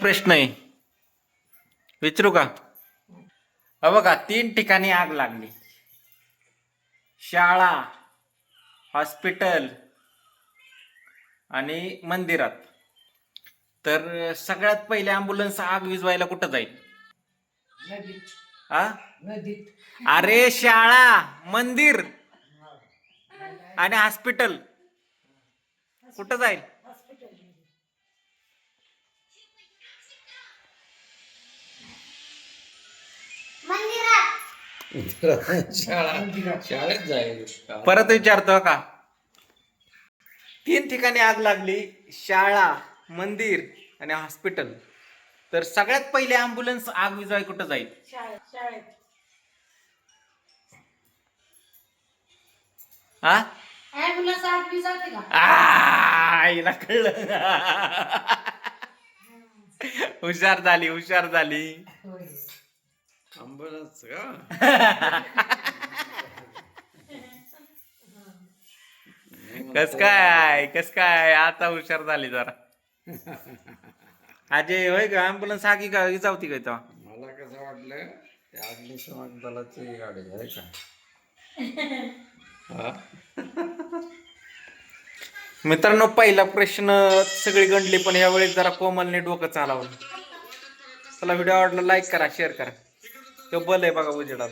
प्रश्न आहे, विचारू का? बघा, 3 ठिकाणी आग लागली, शाळा, हॉस्पिटल आणि मंदिरात. तर सगळ्यात पहिले अँब्युलन्स आग विझवायला कुठं जाईल? हा, अरे शाळा, मंदिर आणि हॉस्पिटल कुठं जाईल? शाळेत जाईल. परत विचारतो का? 3 ठिकाणी आग लागली, शाळा, मंदिर आणि हॉस्पिटल. तर सगळ्यात पहिले अँब्युलन्स आग विझवाय कुठं जाईल? हा, आईला कळलं. हुशार झाली, हुशार झाली. अँब्युलन्स का? कस काय आता हुशार झाली जरा. अजय होय का, अँब्युलन्स आगी का विचावती का तेव्हा? मला कसं वाटलं ते अग्निशमन दलाची गाडी आहे का? हा? मित्रांनो, पहिला प्रश्न सगळी गणली, पण यावेळी जरा कोमलने डोकं चालवलं. चला, व्हिडिओ आवडला लाईक करा, शेअर करा. तो बल आहे बघा उजेडात.